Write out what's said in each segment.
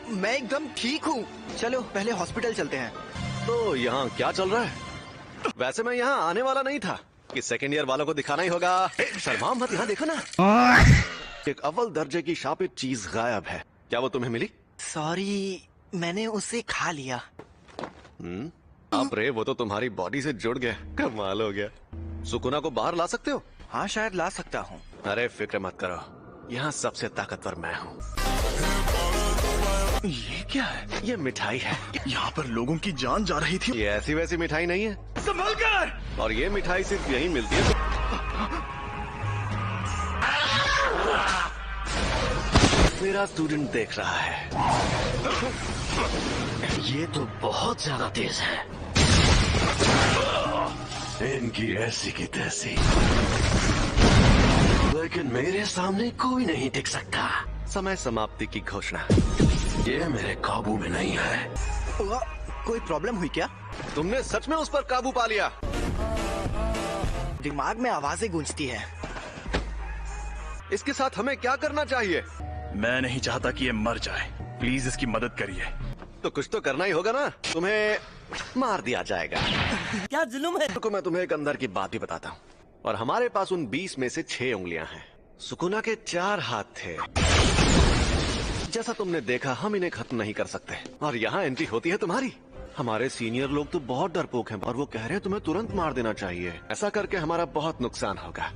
मैं एकदम ठीक हूँ। चलो पहले हॉस्पिटल चलते हैं। तो यहाँ क्या चल रहा है? वैसे मैं यहाँ आने वाला नहीं था कि सेकेंड ईयर वालों को दिखाना ही होगा। शर्मा मत, यहाँ देखो ना, एक अव्वल दर्जे की शापित चीज गायब है। क्या वो तुम्हें मिली? सॉरी, मैंने उसे खा लिया। आप रे, वो तो तुम्हारी बॉडी से जुड़ गया। कमाल हो गया। सुकुना को बाहर ला सकते हो? हाँ शायद ला सकता हूँ। अरे फिक्र मत करो, यहाँ सबसे ताकतवर मैं हूँ। ये क्या है? ये मिठाई है। यहाँ पर लोगों की जान जा रही थी। ये ऐसी वैसी मिठाई नहीं है, संभल कर। और ये मिठाई सिर्फ यहीं मिलती है। मेरा स्टूडेंट देख रहा है। ये तो बहुत ज्यादा तेज है। इनकी ऐसी की तैसी, लेकिन मेरे सामने कोई नहीं टिक सकता। समय समाप्ति की घोषणा। ये मेरे काबू में नहीं है। कोई प्रॉब्लम हुई क्या? तुमने सच में उस पर काबू पा लिया? दिमाग में आवाजें गूंजती है। इसके साथ हमें क्या करना चाहिए? मैं नहीं चाहता कि ये मर जाए। प्लीज इसकी मदद करिए। तो कुछ तो करना ही होगा ना। तुम्हें मार दिया जाएगा। क्या जुल्म है? तो मैं तुम्हें एक अंदर की बात भी बताता हूँ। और हमारे पास उन 20 में से 6 उंगलियां हैं। सुकुना के 4 हाथ थे। जैसा तुमने देखा, हम इन्हें खत्म नहीं कर सकते। और यहाँ एंट्री होती है तुम्हारी। हमारे सीनियर लोग तो बहुत डरपोक हैं और वो कह रहे हैं तुम्हें तुरंत मार देना चाहिए। ऐसा करके हमारा बहुत नुकसान होगा।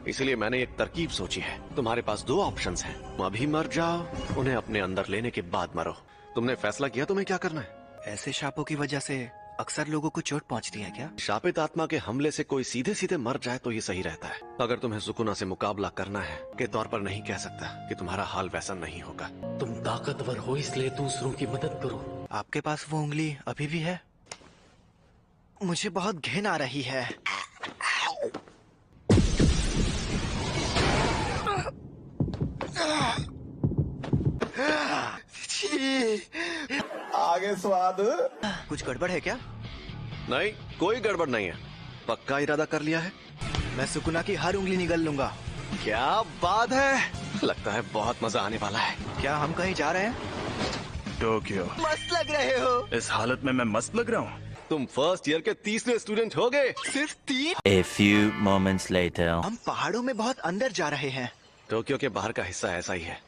इसलिए मैंने एक तरकीब सोची है। तुम्हारे पास 2 ऑप्शंस हैं। तुम अभी मर जाओ, उन्हें अपने अंदर लेने के बाद मरो। तुमने फैसला किया तुम्हें क्या करना है? ऐसे शापों की वजह से अक्सर लोगों को चोट पहुंचती है क्या? शापित आत्मा के हमले से कोई सीधे सीधे मर जाए तो ये सही रहता है। अगर तुम्हें सुकुना से मुकाबला करना है के तौर पर नहीं कह सकता कि तुम्हारा हाल वैसा नहीं होगा। तुम ताकतवर हो इसलिए दूसरों की मदद करो। आपके पास वो उंगली अभी भी है? मुझे बहुत घिन आ रही है। आगे स्वाद। कुछ गड़बड़ है क्या? नहीं, कोई गड़बड़ नहीं है। पक्का इरादा कर लिया है? मैं सुकुना की हर उंगली निगल लूंगा। क्या बात है, लगता है बहुत मजा आने वाला है। क्या हम कहीं जा रहे हैं? टोक्यो। मस्त लग रहे हो। इस हालत में मैं मस्त लग रहा हूँ। तुम फर्स्ट ईयर के 3रे स्टूडेंट हो गए। सिर्फ 3? A few moments later. हम पहाड़ों में बहुत अंदर जा रहे हैं। टोक्यो के बाहर का हिस्सा ऐसा ही है।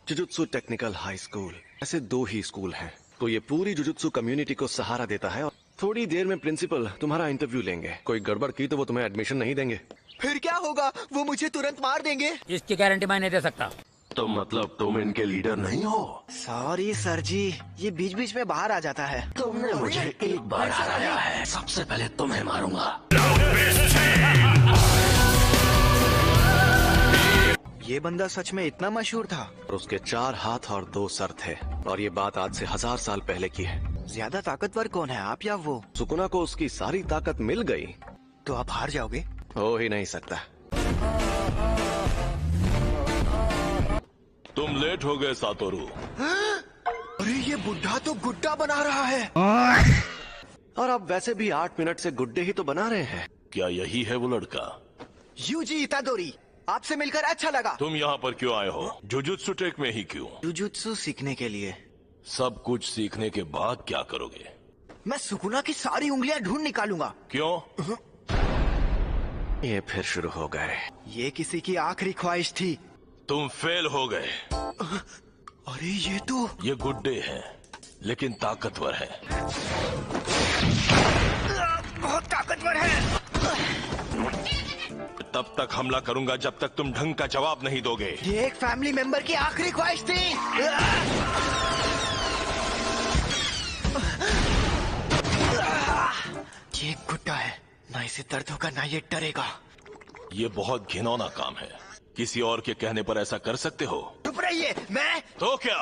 Jujutsu technical high school. ऐसे 2 ही स्कूल हैं। तो ये पूरी जुजुत्सु कम्युनिटी को सहारा देता है। और थोड़ी देर में प्रिंसिपल तुम्हारा इंटरव्यू लेंगे। कोई गड़बड़ की तो वो तुम्हें एडमिशन नहीं देंगे। फिर क्या होगा? वो मुझे तुरंत मार देंगे। इसकी गारंटी मैं नहीं दे सकता। तो मतलब तुम इनके लीडर नहीं हो? सॉरी सर जी, ये बीच बीच में बाहर आ जाता है। तुमने मुझे एक बार हराया है, सबसे पहले तुम्हें मारूंगा। ये बंदा सच में इतना मशहूर था? और उसके 4 हाथ और 2 सर थे। और ये बात आज से 1000 साल पहले की है। ज्यादा ताकतवर कौन है, आप या वो? सुकुना को उसकी सारी ताकत मिल गई तो आप हार जाओगे? हो ही नहीं सकता। तुम लेट हो गए सातोरू। अरे ये बुढ़ा तो गुड्डा बना रहा है। और अब वैसे भी 8 मिनट से गुड्डे ही तो बना रहे हैं। क्या यही है वो लड़का? यूजी इतादोरी, आपसे मिलकर अच्छा लगा। तुम यहाँ पर क्यों आए हो? जुजुत्सु टेक में ही क्यों? जुजुत्सु सीखने के लिए। सब कुछ सीखने के बाद क्या करोगे? मैं सुकुना की सारी उंगलियां ढूंढ निकालूंगा। क्यों? ये फिर शुरू हो गए। ये किसी की आखिरी ख्वाहिश थी। तुम फेल हो गए। अरे ये तो ये गुड्डे हैं, लेकिन ताकतवर हैं। बहुत ताकतवर है। तब तक हमला करूंगा जब तक तुम ढंग का जवाब नहीं दोगे। ये एक फैमिली मेंबर की आखिरी ख्वाहिश थी। ये एक गुड्डा है, ना इसे दर्द होगा ना ये डरेगा। ये बहुत घिनौना काम है। किसी और के कहने पर ऐसा कर सकते हो? चुप रहिए। मैं तो क्या?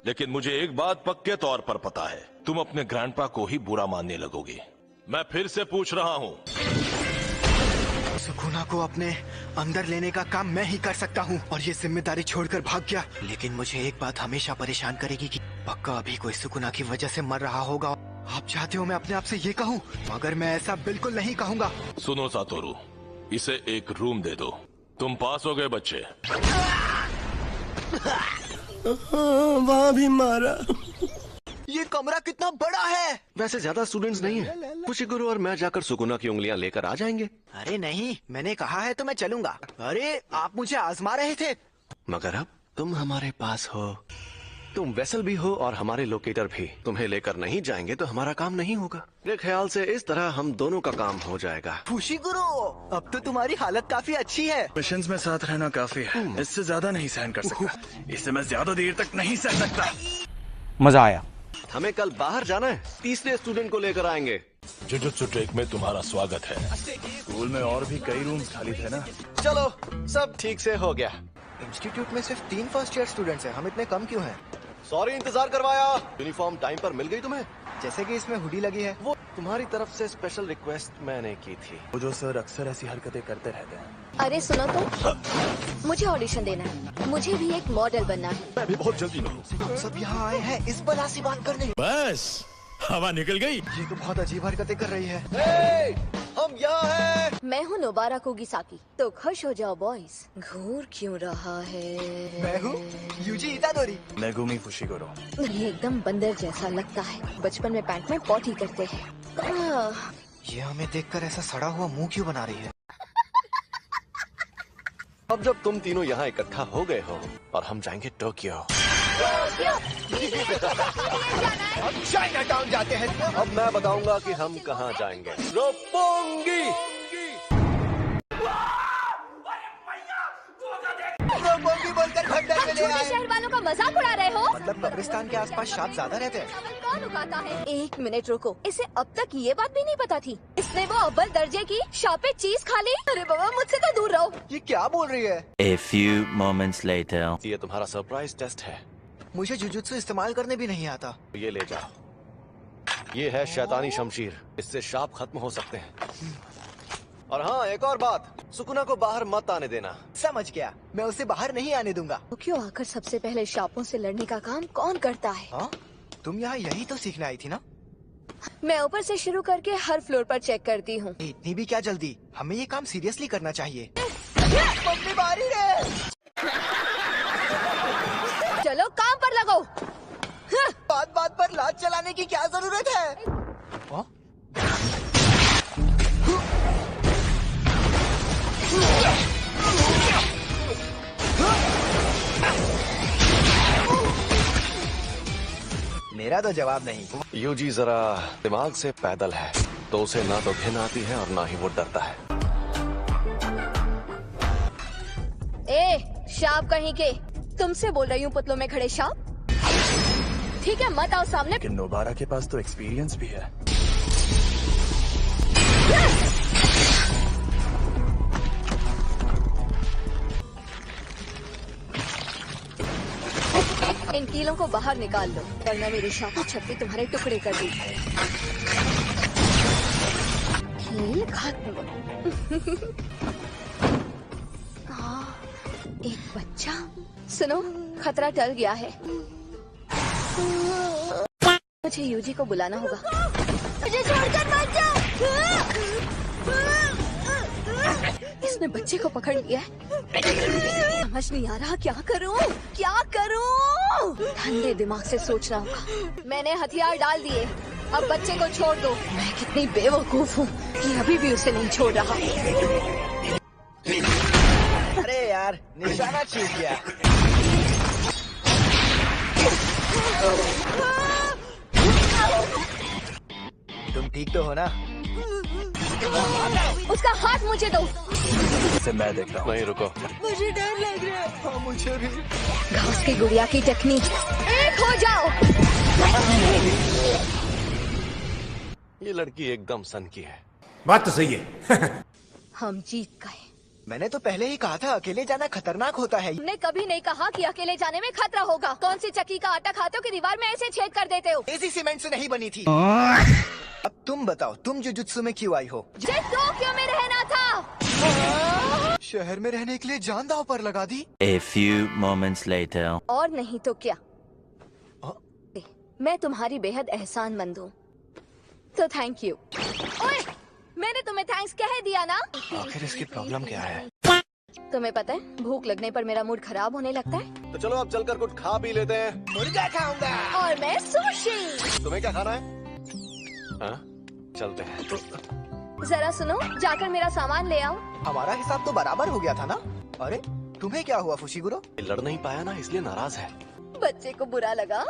लेकिन मुझे एक बात पक्के तौर पर पता है, तुम अपने ग्रैंडपा को ही बुरा मानने लगोगे। मैं फिर से पूछ रहा हूँ। सुकुना को अपने अंदर लेने का काम मैं ही कर सकता हूँ और ये जिम्मेदारी छोड़कर भाग गया। लेकिन मुझे एक बात हमेशा परेशान करेगी कि पक्का अभी कोई सुकुना की वजह से मर रहा होगा। आप चाहते हो मैं अपने आप से ये कहूँ, मगर मैं ऐसा बिल्कुल नहीं कहूँगा। सुनो सातोरू, इसे एक रूम दे दो। तुम पास हो गए बच्चे। वहाँ भी मारा। ये कमरा कितना बड़ा है। वैसे ज्यादा स्टूडेंट्स नहीं है। फुशिगुरु और मैं जाकर सुकुना की उंगलियां लेकर आ जाएंगे। अरे नहीं, मैंने कहा है तो मैं चलूंगा। अरे आप मुझे आजमा रहे थे। मगर अब तुम हमारे पास हो, तुम वेसल भी हो और हमारे लोकेटर भी। तुम्हें लेकर नहीं जाएंगे तो हमारा काम नहीं होगा। मेरे ख्याल से इस तरह हम दोनों का काम हो जाएगा। फुशिगुरु, अब तो तुम्हारी हालत काफी अच्छी है। मिशंस में साथ रहना काफी है, इससे ज्यादा नहीं सहन कर सकता। इसे मैं ज्यादा देर तक नहीं सह सकता। मजा आया। हमें कल बाहर जाना है, तीसरे स्टूडेंट को लेकर आएंगे। जुजुत्सु ट्रेक में तुम्हारा स्वागत है। स्कूल में और भी कई रूम्स खाली थे ना। चलो, सब ठीक से हो गया। इंस्टीट्यूट में सिर्फ 3 फर्स्ट ईयर स्टूडेंट्स हैं, हम इतने कम क्यों हैं? सॉरी इंतजार करवाया। यूनिफॉर्म टाइम पर मिल गई तुम्हें? जैसे कि इसमें हुडी लगी है। वो तुम्हारी तरफ से स्पेशल रिक्वेस्ट मैंने की थी। वो जो सर अक्सर ऐसी हरकतें करते रहते हैं। अरे सुनो तो, मुझे ऑडिशन देना है, मुझे भी एक मॉडल बनना है। मैं भी बहुत जल्दी में हूँ। हम सब यहाँ आए हैं इस बला सी बात करने। बस हवा निकल गई। ये तो बहुत अजीब हरकतें कर रही है। हम यहाँ हैं। मैं हूँ नोबारा कुगिसाकी, तो खुश हो जाओ बॉयज। घूर क्यों रहा है? मैं हूँ यूजी इतादोरी। मेगुमी फुशिगुरु। ये एकदम बंदर जैसा लगता है। बचपन में पैंट में पॉटी करते हैं। ये हमें देखकर ऐसा सड़ा हुआ मुंह क्यों बना रही है? अब जब तुम तीनों यहाँ इकट्ठा हो गए हो और हम जाएंगे टोक्यो। हम चाइना टाउन जाते हैं। अब मैं बताऊंगा कि हम कहाँ जाएंगे। रोपोंगी। रोपोंगी बोलकर खंडर में ले छोटे आए। शहर वालों का मजाक उड़ा रहे हो? मतलब कब्रिस्तान के आसपास सांप ज्यादा रहते हैं। चावल कौन उगाता है? 1 मिनट रुको, इसे अब तक ये बात भी नहीं पता थी। इसने वो अव्वल दर्जे की शापे चीज खा ली। अरे बाबा, मुझसे तो दूर रहो। ये क्या बोल रही है? A few moments later. ये तुम्हारा सरप्राइज टेस्ट है। मुझे जुजुत्सु इस्तेमाल करने भी नहीं आता। ये ले जाओ। ये है शैतानी शमशीर, इससे शाप खत्म हो सकते हैं। और हाँ, एक और बात, सुकुना को बाहर मत आने देना। समझ गया, मैं उसे बाहर नहीं आने दूंगा। तो क्यों आकर सबसे पहले शापों से लड़ने का काम कौन करता है? हाँ, तुम यहाँ यही तो सीखने आई थी ना? मैं ऊपर से शुरू करके हर फ्लोर पर चेक करती हूँ। इतनी भी क्या जल्दी? हमें ये काम सीरियसली करना चाहिए। मम्मी बारी है। चलो काम पर लगो। बात बात पर लात चलाने की क्या जरूरत है? हाँ? मेरा तो जवाब नहीं। यूजी जरा दिमाग से पैदल है, तो उसे ना तो घिन आती है और ना ही वो डरता है। शाप कहीं के, तुमसे बोल रही हूँ पुतलों में खड़े शाप। ठीक है, मत आओ सामने। लेकिन नोबारा के पास तो एक्सपीरियंस भी है। इन कीलों को बाहर निकाल लो, वरना मेरी शापी छप्पी तुम्हारे टुकड़े कर दी। कील खत्म। एक बच्चा। सुनो, खतरा टल गया है। मुझे यूजी को बुलाना होगा। मुझे छोड़कर मत जाओ। इसने बच्चे को पकड़ लिया है। समझ नहीं आ रहा क्या करूं, क्या करूं। ठंडे दिमाग से सोचना होगा। मैंने हथियार डाल दिए, अब बच्चे को छोड़ दो। मैं कितनी बेवकूफ हूँ कि अभी भी उसे नहीं छोड़ रहा। अरे यार, निशाना चूक गया। तुम ठीक तो हो ना? उसका हाथ मुझे दो। इसे मैं देखता हूँ। नहीं, रुको। मुझे डर लग रहा है। हाँ, मुझे भी। घास की गुड़िया की टेक्निक। एक हो जाओ। ये लड़की एकदम सन की है। बात तो सही है। हम जीत गए। मैंने तो पहले ही कहा था, अकेले जाना खतरनाक होता है। तुमने कभी नहीं कहा कि अकेले जाने में खतरा होगा। कौन सी चक्की का आटा खाते हो कि दीवार में ऐसे छेद कर देते हो? ऐसी सीमेंट से नहीं बनी थी। अब तुम बताओ, तुम जुजुत्सु में क्यों आई हो? मुझे टोक्यो में रहना था। शहर में रहने के लिए जान दांव पर लगा दी। A few moments later. और नहीं तो क्या, मैं तुम्हारी बेहद एहसानमंद हूँ, तो थैंक यू। ओए, मैंने तुम्हें थैंक्स कह दिया ना। आखिर इसकी प्रॉब्लम क्या है? तुम्हें पता है भूख लगने पर मेरा मूड खराब होने लगता है। तो चलो अब चलकर कुछ खा पी लेते हैं। मुर्गा खाऊंगा। और मैं सुशी। तुम्हें क्या खाना है? हाँ? चलते हैं। जरा सुनो, जाकर मेरा सामान ले आओ। हमारा हिसाब तो बराबर हो गया था ना? अरे तुम्हें क्या हुआ फुशिगुरो? लड़ नहीं पाया ना, इसलिए नाराज है। बच्चे को बुरा लगा।